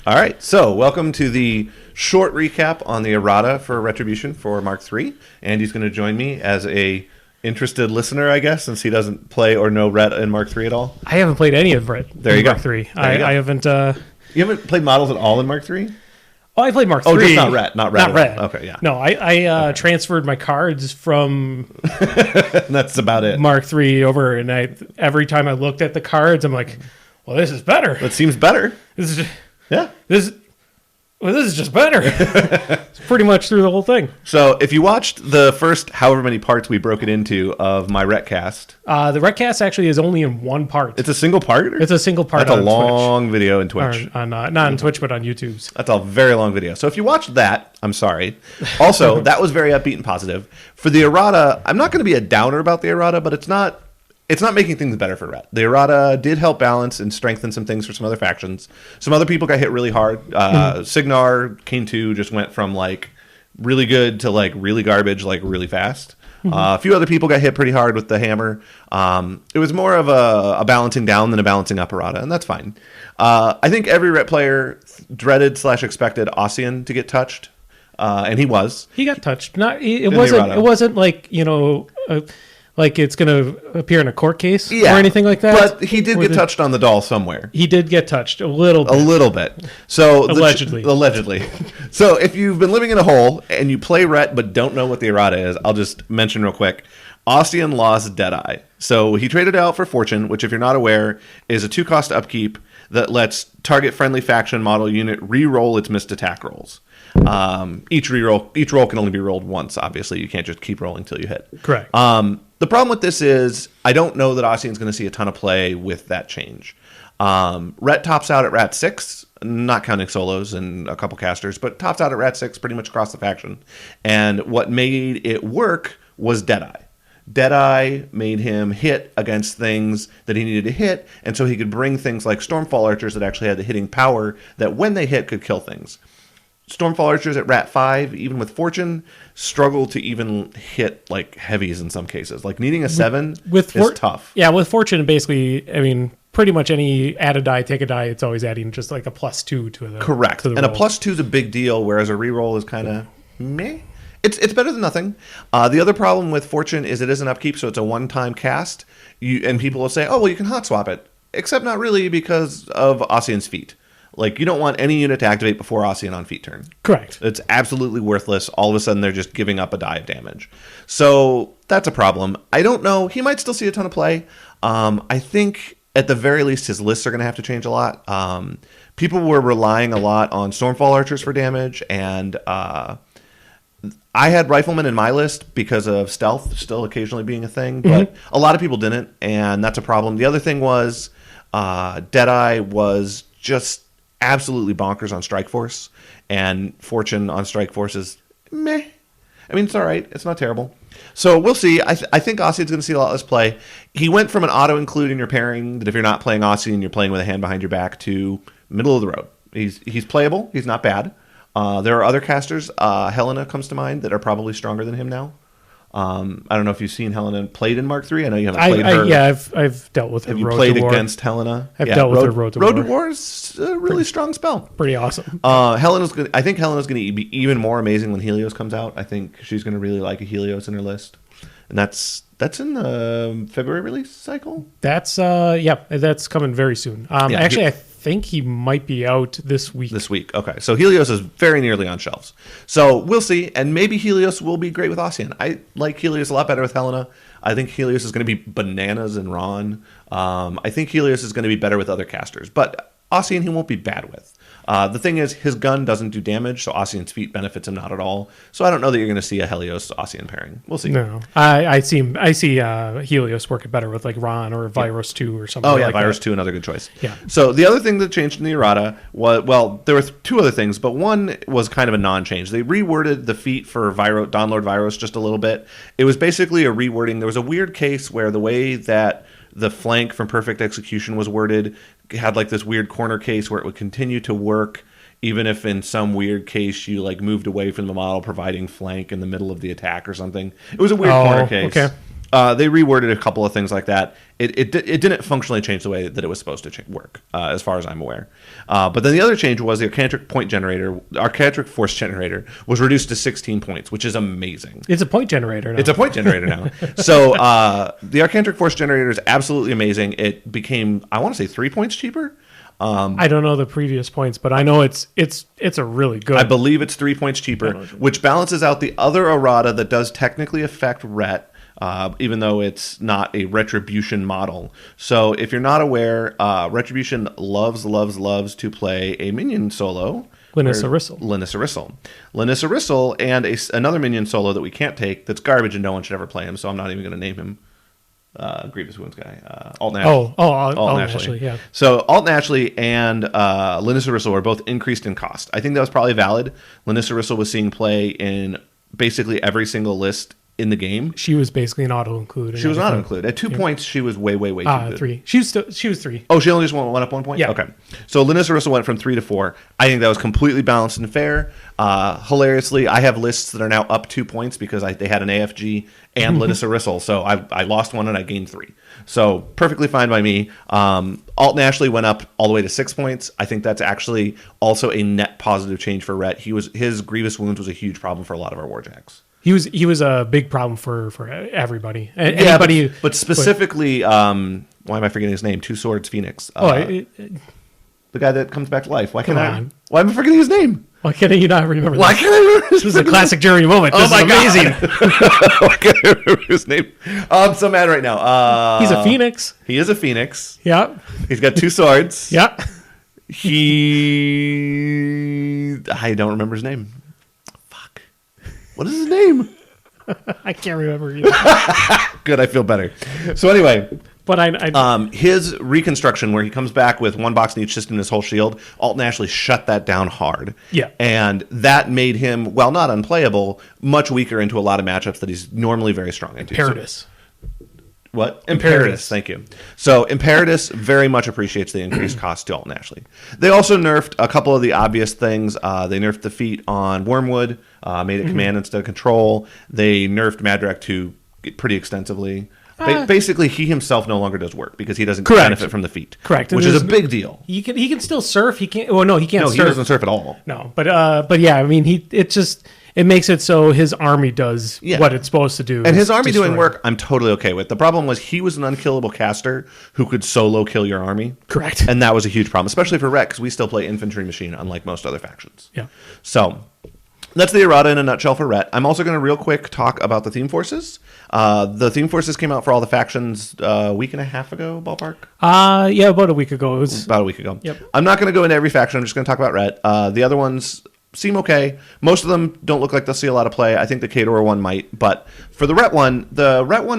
All right, so welcome to the short recap on the Errata for Retribution for Mark III. Andy's going to join me as a interested listener, I guess, since he doesn't play or know Ret in Mark III at all. I haven't played any of Ret in Mark III. I haven't... You haven't played models at all in Mark III? Oh, I played Mark III. Oh, just not Ret. Not Ret. Okay, yeah. No, I transferred my cards from... That's about it. Mark III over, and every time I looked at the cards, I'm like, well, this is better. That seems better. This is just... Yeah. This is just better. It's pretty much through the whole thing. So if you watched the first however many parts we broke it into of my Retcast. The Retcast actually is only in one part. It's a single part? It's a single part. That's a long video in Twitch. Not on Twitch, but on YouTube's. That's a very long video. So if you watched that, I'm sorry. Also, that was very upbeat and positive. For the Errata, I'm not going to be a downer about the Errata, but it's not making things better for Ret. The Errata did help balance and strengthen some things for some other factions. Some other people got hit really hard. Signar, Kane 2 just went from like really good to like really garbage, like really fast. A few other people got hit pretty hard with the hammer. It was more of a balancing down than a balancing up Errata, and that's fine. I think every Ret player dreaded/expected Ossian to get touched, and he was. He got touched. It wasn't like, like it's going to appear in a court case or anything like that. But he did get touched on the doll somewhere. He did get touched a little bit. A little bit. So Allegedly. So if you've been living in a hole and you play Ret but don't know what the Errata is, I'll just mention real quick. Ossian lost Deadeye. So he traded out for Fortune, which if you're not aware, is a 2-cost upkeep that lets target friendly faction model unit re-roll its missed attack rolls. Each roll can only be rolled once, obviously. You can't just keep rolling till you hit. Correct. The problem with this is I don't know that Ossian's going to see a ton of play with that change. Ret tops out at Rat 6, not counting solos and a couple casters, but tops out at Rat 6 pretty much across the faction. And what made it work was Deadeye. Deadeye made him hit against things that he needed to hit, and so he could bring things like Stormfall Archers that actually had the hitting power that when they hit could kill things. Stormfall Archers at Rat 5, even with Fortune, struggle to even hit like heavies in some cases. Like needing a 7 is tough. Yeah, with Fortune, basically, I mean, pretty much any add a die, take a die, it's always adding just like a +2 to the correct. To the and roll. A +2 is a big deal, whereas a reroll is kind of meh. It's better than nothing. The other problem with Fortune is it is an upkeep, so it's a one-time cast. And people will say, oh, well, you can hot swap it. Except not really because of Ossian's feat. Like, you don't want any unit to activate before Ossian on feat turn. Correct. It's absolutely worthless. All of a sudden, they're just giving up a die of damage. So that's a problem. I don't know. He might still see a ton of play. I think, at the very least, his lists are going to have to change a lot. People were relying a lot on Stormfall Archers for damage, and I had Riflemen in my list because of stealth still occasionally being a thing, but a lot of people didn't, and that's a problem. The other thing was Deadeye was just absolutely bonkers on Strike Force, and Fortune on Strike Force is meh. I mean, it's all right. It's not terrible. So we'll see. I think Ossian's going to see a lot less play. He went from an auto-include in your pairing that if you're not playing Ossian, you're playing with a hand behind your back to middle of the road. He's playable. He's not bad. There are other casters. Helena comes to mind that are probably stronger than him now. I don't know if you've seen Helena played in Mark III. I know you haven't played her. Yeah, I've dealt with her. Have you played against Helena? I've dealt with her Road to War. Road to War is a really strong spell. Pretty awesome. I think Helena's going to be even more amazing when Helios comes out. I think she's going to really like a Helios in her list. And that's in the February release cycle? That's coming very soon. Actually, I think he might be out this week. This week, okay. So Helios is very nearly on shelves. So we'll see, and maybe Helios will be great with Ossian. I like Helios a lot better with Helena. I think Helios is going to be bananas in Ron. I think Helios is going to be better with other casters, but Ossian he won't be bad with. The thing is, his gun doesn't do damage, so Ossian's feat benefits him not at all. So I don't know that you're going to see a Helios-Ossian pairing. We'll see. No, I see Helios working better with like Ron or Virus 2 or something. Oh yeah, like Virus that. 2, another good choice. Yeah. So the other thing that changed in the Errata was, well, there were two other things, but one was kind of a non-change. They reworded the feat for Dawnlord Virus just a little bit. It was basically a rewording. There was a weird case where the way that the flank from Perfect Execution was worded had like this weird corner case where it would continue to work even if in some weird case you like moved away from the model providing flank in the middle of the attack or something. It was a weird corner case. Okay. They reworded a couple of things like that. It didn't functionally change the way that it was supposed to work, as far as I'm aware. But then the other change was the Arcantric Force Generator was reduced to 16 points, which is amazing. It's a point generator now. It's a point generator now. So the Arcantric Force Generator is absolutely amazing. It became, I want to say, 3 points cheaper. I don't know the previous points, but I know it's a really good. I believe it's 3 points cheaper, which balances out the other errata that does technically affect Ret. Even though it's not a Retribution model. So if you're not aware, Retribution loves to play a minion solo. Linus Arisal. Linus Arisal and another minion solo that we can't take that's garbage and no one should ever play him, so I'm not even going to name him. Grievous Wounds guy. Alt Ashley, yeah. So Alt Ashley and Linus Arisal were both increased in cost. I think that was probably valid. Linus Arisal was seeing play in basically every single list in the game. She was basically an auto-include. She was an auto-include. At 2 points, she was way too good. 3. She was 3. Oh, she only just went up 1 point? Yeah. Okay. So Linus Arisal went from 3 to 4. I think that was completely balanced and fair. Hilariously, I have lists that are now up 2 points because they had an AFG and Linus Arisal. So I lost 1 and I gained 3. So perfectly fine by me. Alt Ashley went up all the way to 6 points. I think that's actually also a net positive change for Rhett. His Grievous Wounds was a huge problem for a lot of our Warjacks. He was a big problem for everybody. Anybody, but specifically, why am I forgetting his name? Two Swords Phoenix. The guy that comes back to life. Why am I forgetting his name? Why can't you not remember? Why can't I remember? This was a classic Jeremy moment. This is amazing. Why can't I remember his name? I'm so mad right now. He's a Phoenix. He is a Phoenix. Yeah. He's got 2 swords. Yeah. I don't remember his name. What is his name? I can't remember either. Good, I feel better. So anyway, but his reconstruction where he comes back with 1 box in each system and his whole shield, Alton Ashley shut that down hard. Yeah. And that made him, while not unplayable, much weaker into a lot of matchups that he's normally very strong into. Imperatus. What? Imperatus, thank you. So Imperatus very much appreciates the increased cost to Alton Ashley. They also nerfed a couple of the obvious things. They nerfed the feat on Wormwood, made it command instead of control. They nerfed Madrak 2 pretty extensively. Basically, he himself no longer does work because he doesn't benefit from the feat. Correct. Which is a big deal. He can still surf. He can't. Well, no, he can't. No, he doesn't surf at all. No, but yeah, I mean, it makes it so his army does what it's supposed to do. And his army doing work, I'm totally okay with. The problem was he was an unkillable caster who could solo kill your army. Correct. And that was a huge problem, especially for Rhett, because we still play infantry machine, unlike most other factions. Yeah. So that's the errata in a nutshell for Rhett. I'm also going to real quick talk about the theme forces. The theme forces came out for all the factions a week and a half ago, ballpark? Yeah, about a week ago. It was about a week ago. Yep. I'm not going to go into every faction. I'm just going to talk about Rhett. The other ones seem okay. Most of them don't look like they'll see a lot of play. I think the Khador one might. But for the Rhett one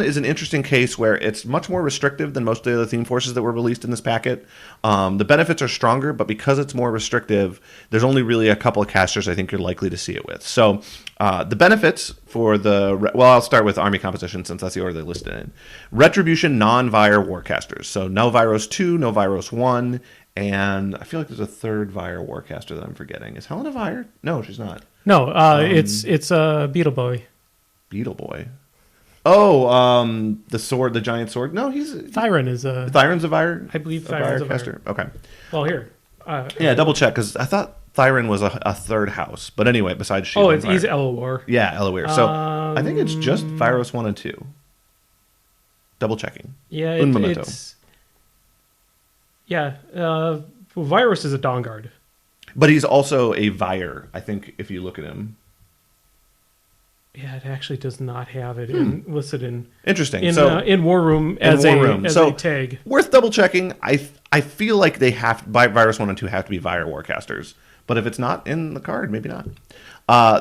is an interesting case where it's much more restrictive than most of the other theme forces that were released in this packet. The benefits are stronger, but because it's more restrictive, there's only really a couple of casters I think you're likely to see it with. So the benefits for I'll start with army composition since that's the order they listed in. Retribution non-Vire Warcasters. So no Viros 2, no Viros 1, and I feel like there's a third Vire Warcaster that I'm forgetting. Is Helen a Vire? No, she's not. No, it's Beetle Boy. Beetle Boy. Oh, the giant sword. No, Thyron is a. Thyron's a Vire. I believe Thyron's a Vire. Okay. Well, here. Double check because I thought Thyron was a third house, but anyway, besides Shield. Oh, he's Elawar. Yeah, Elawar. So I think it's just Viros 1 and 2. Double checking. Yeah, it's. Yeah, Virus is a Dawnguard. But he's also a Vire, I think, if you look at him. Yeah, it actually does not have it listed in... Interesting. In War Room as a tag. Worth double checking. I feel like Virus 1 and 2 have to be Vire Warcasters. But if it's not in the card, maybe not.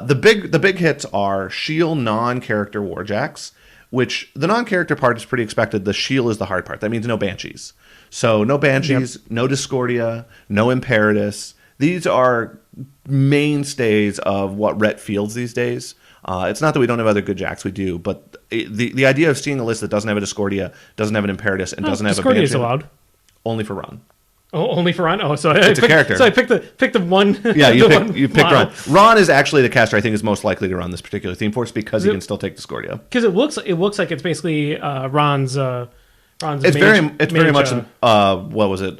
The big hits are Shield non-character Warjacks, which the non-character part is pretty expected. The Shield is the hard part. That means no Banshees. So no Banshees, no Discordia, no Imperatus. These are mainstays of what Rhett fields these days. It's not that we don't have other good jacks, we do, but the idea of seeing a list that doesn't have a Discordia, doesn't have an Imperatus, and doesn't have a Banshee... Discordia is allowed. Only for Ron. Oh, only for Ron? Oh, so it's a character. So I picked the one. Yeah, you picked Ron. Ron is actually the caster I think is most likely to run this particular theme force because he can still take Discordia. Because it looks like it's basically Ron's. It's very much what was it?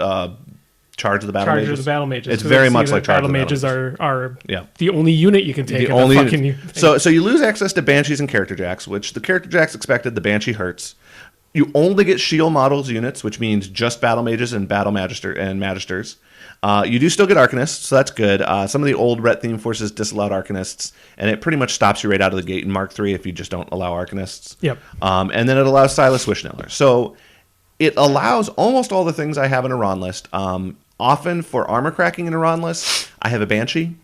Charge of the Battle Mages. Charge of the Battle Mages. It's very much like Charge of the Battle Mages. Are the only unit you can take. The only unit. So you lose access to Banshees and Character Jacks, which the Character Jacks expected. The Banshee hurts. You only get Shield Models units, which means just Battle Mages and Battle Magisters. You do still get Arcanists, so that's good. Some of the old Ret theme forces disallowed Arcanists, and it pretty much stops you right out of the gate in Mark III if you just don't allow Arcanists. Yep. And then it allows Silas Wishniller. So it allows almost all the things I have in a Ron list. Often for armor cracking in a Ron list, I have a Banshee.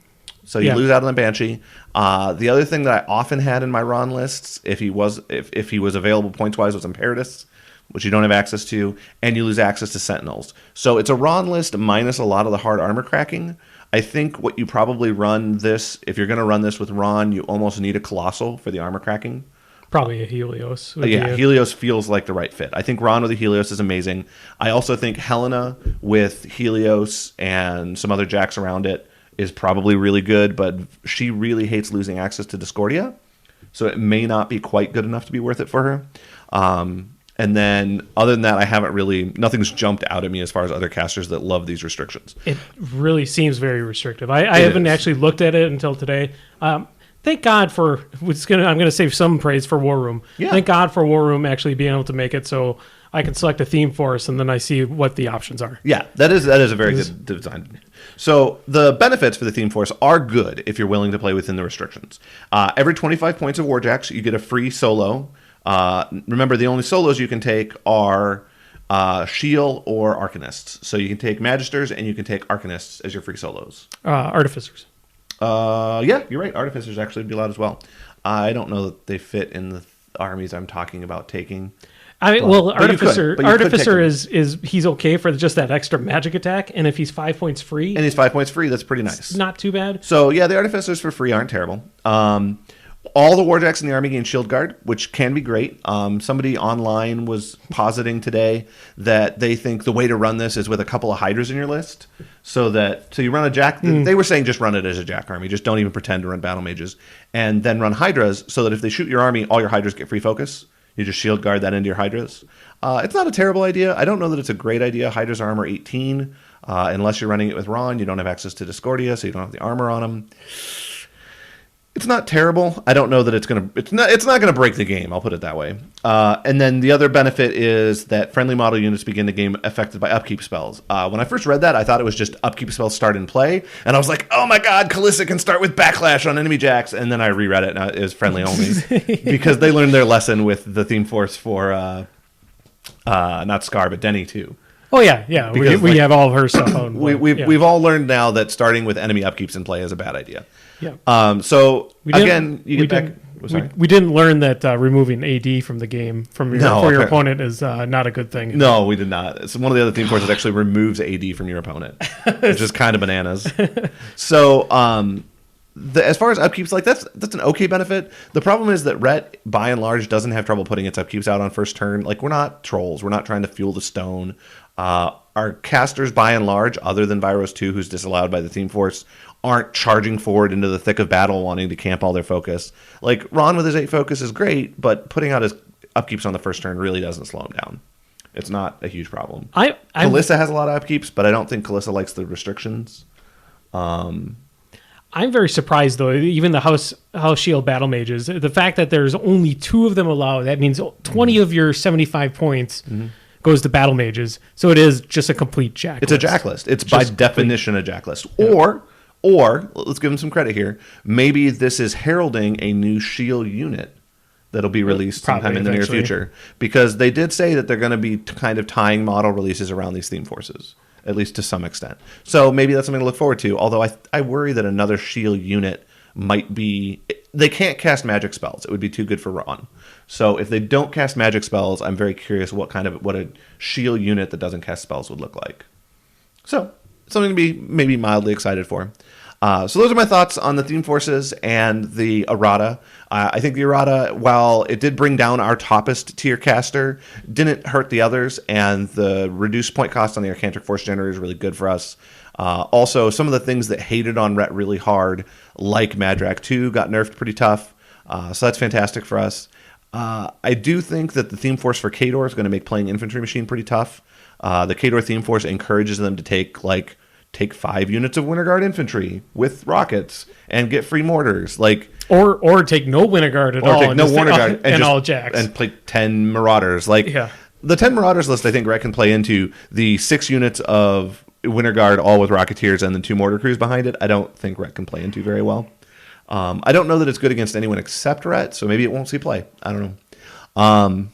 So you lose out on the Banshee. The other thing that I often had in my Ron lists, if he was available points wise, was Imperatus, which you don't have access to, and you lose access to Sentinels. So it's a Ron list minus a lot of the hard armor cracking. I think what you probably run this, if you're going to run this with Ron, you almost need a Colossal for the armor cracking. Probably a Helios. Helios feels like the right fit. I think Ron with a Helios is amazing. I also think Helena with Helios and some other jacks around it is probably really good, but she really hates losing access to Discordia, so it may not be quite good enough to be worth it for her. And then other than that, nothing's jumped out at me as far as other casters that love these restrictions. It really seems very restrictive. I haven't actually looked at it until today. Thank God for I'm going to save some praise for War Room. Yeah. Thank God for War Room actually being able to make it so I can select a theme force and then I see what the options are. Yeah, that is a very good design. So the benefits for the theme force are good if you're willing to play within the restrictions. Every 25 points of Warjacks, you get a free solo. Remember, the only solos you can take are Shield or Arcanists. So you can take Magisters and you can take Arcanists as your free solos. Artificers. Yeah, you're right. Artificers actually would be allowed as well. I don't know that they fit in the armies I'm talking about taking. Artificer is he's okay for just that extra magic attack, and if he's 5 points free, that's pretty nice. It's not too bad. So yeah, the Artificers for free aren't terrible. All the Warjacks in the army gain Shield Guard, which can be great. Somebody online was positing today that they think the way to run this is with a couple of Hydras in your list. So you run a Jack. They were saying just run it as a Jack army. Just don't even pretend to run Battle Mages. And then run Hydras so that if they shoot your army, all your Hydras get free focus. You just Shield Guard that into your Hydras. It's not a terrible idea. I don't know that it's a great idea. Hydras are armor 18. Unless you're running it with Ron, you don't have access to Discordia, so you don't have the armor on them. It's not terrible. I don't know that it's not gonna break the game. I'll put it that way. And then the other benefit is that friendly model units begin the game affected by upkeep spells. When I first read that, I thought it was just upkeep spells start in play, and I was like, oh my god, Kalissa can start with backlash on enemy jacks. And then I reread it, and it was friendly only because they learned their lesson with the theme force for not Scar but Denny too. Oh yeah. We have all of her stuff on. We've all learned now that starting with enemy upkeeps in play is a bad idea. Yeah. So again, you get back. We didn't learn that removing AD from the game for your opponent is not a good thing. No, we did not. It's one of the other theme forces actually removes AD from your opponent, which is kind of bananas. So as far as upkeeps, like that's an okay benefit. The problem is that Ret, by and large, doesn't have trouble putting its upkeeps out on first turn. Like, we're not trolls. We're not trying to fuel the stone. Our casters, by and large, other than Viros 2, who's disallowed by the theme force, aren't charging forward into the thick of battle wanting to camp all their focus. Like, Ron with his 8 focus is great, but putting out his upkeeps on the first turn really doesn't slow him down. It's not a huge problem. Kalissa has a lot of upkeeps, but I don't think Kalissa likes the restrictions. I'm very surprised, though, even the House Shield Battle Mages, the fact that there's only 2 of them allowed, that means 20 of your 75 points goes to Battle Mages. So it is just a complete jack list. It's a jack list. It's just by definition a jack list. Yeah. Or, let's give them some credit here, maybe this is heralding a new Shield unit that'll be released sometime in the near future. Because they did say that they're going to be kind of tying model releases around these theme forces, at least to some extent. So maybe that's something to look forward to, although I worry that another Shield unit might be... They can't cast magic spells. It would be too good for Ron. So if they don't cast magic spells, I'm very curious what a Shield unit that doesn't cast spells would look like. So, something to be maybe mildly excited for. So those are my thoughts on the theme forces and the errata. I think the Errata, while it did bring down our toppest tier caster, didn't hurt the others, and the reduced point cost on the Arcantric Force Generator is really good for us. Also, some of the things that hated on Ret really hard, like Madrak 2, got nerfed pretty tough. So that's fantastic for us. I do think that the Theme Force for Khador is going to make playing Infantry Machine pretty tough. The Khador Theme Force encourages them to take 5 units of Winter Guard infantry with rockets and get free mortars, or take no Winter Guard at all, take no Winter Guard and all jacks, and play 10 Marauders. The 10 Marauders list, I think Ret can play into the 6 units of Winter Guard, all with Rocketeers, and then 2 Mortar Crews behind it. I don't think Ret can play into very well. I don't know that it's good against anyone except Ret, so maybe it won't see play. I don't know.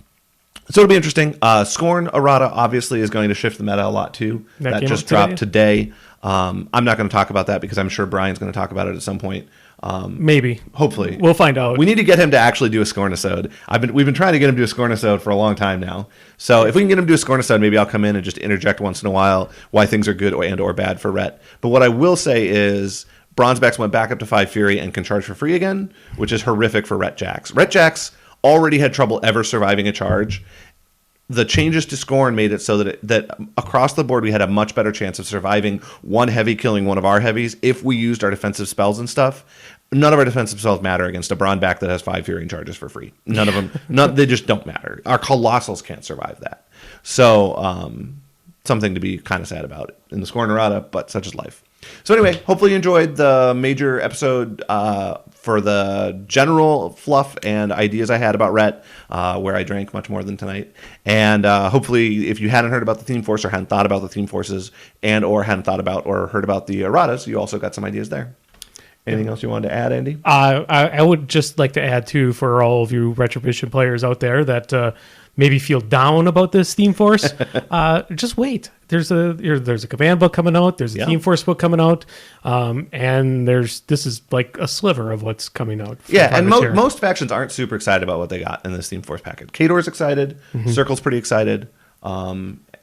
So it'll be interesting. Scorn Errata obviously is going to shift the meta a lot too. That just dropped today. I'm not going to talk about that because I'm sure Brian's going to talk about it at some point. Maybe. Hopefully. We'll find out. We need to get him to actually do a Scorn-isode. We've been trying to get him to do a Scorn-isode for a long time now. So if we can get him to do a Scorn-isode, maybe I'll come in and just interject once in a while why things are good or bad for Ret. But what I will say is Bronzebacks went back up to 5 Fury and can charge for free again, which is horrific for Ret Jacks. Ret Jacks already had trouble ever surviving a charge. The changes to Scorn made it so that across the board we had a much better chance of surviving one heavy killing one of our heavies if we used our defensive spells and stuff. None of our defensive spells matter against a Bronzeback that has 5 Fury and charges for free. None of them. They just don't matter. Our Colossals can't survive that. So something to be kind of sad about in the Scorn Errata, but such is life. So anyway, hopefully you enjoyed the major episode for the general fluff and ideas I had about Ret, where I drank much more than tonight. And hopefully if you hadn't heard about the Theme Force or hadn't thought about the Theme Forces and or hadn't thought about or heard about the Erratas, you also got some ideas there. Anything else you wanted to add, Andy? I would just like to add, too, for all of you Retribution players out there that maybe feel down about this Theme Force, just wait. There's a command book coming out. There's a Theme Force book coming out. And this is like a sliver of what's coming out. Yeah, and most factions aren't super excited about what they got in this Theme Force packet. Khador's excited. Mm-hmm. Circle's pretty excited.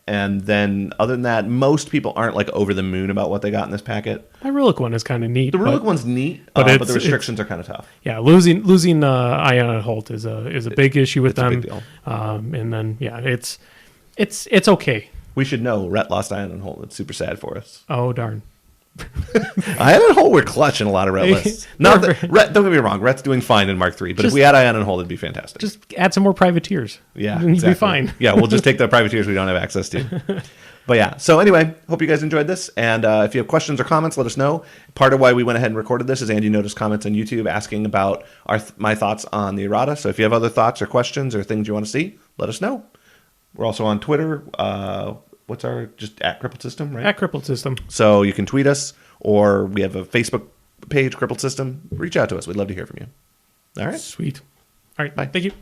And then, other than that, most people aren't over the moon about what they got in this packet. My Rullick one is kind of neat. The Rullick one's neat, but the restrictions are kind of tough. Yeah, losing Ion and Holt is a big issue with them. A big deal. And then it's okay. We should know Ret lost Ion and Holt. It's super sad for us. Oh darn. Ion and Holt were clutch in a lot of Ret lists. Not that, Ret, don't get me wrong, Ret's doing fine in Mark 3, but if we had Ion and Holt, it'd be fantastic. Just add some more privateers. Yeah, exactly. It'd be fine. Yeah, we'll just take the privateers we don't have access to. But yeah, so anyway, hope you guys enjoyed this. And if you have questions or comments, let us know. Part of why we went ahead and recorded this is Andy noticed comments on YouTube asking about my thoughts on the Errata. So if you have other thoughts or questions or things you want to see, let us know. We're also on Twitter. What's our, just at Crippled System, right? At Crippled System. So you can tweet us, or we have a Facebook page, Crippled System. Reach out to us. We'd love to hear from you. All right. Sweet. All right. Bye. Thank you.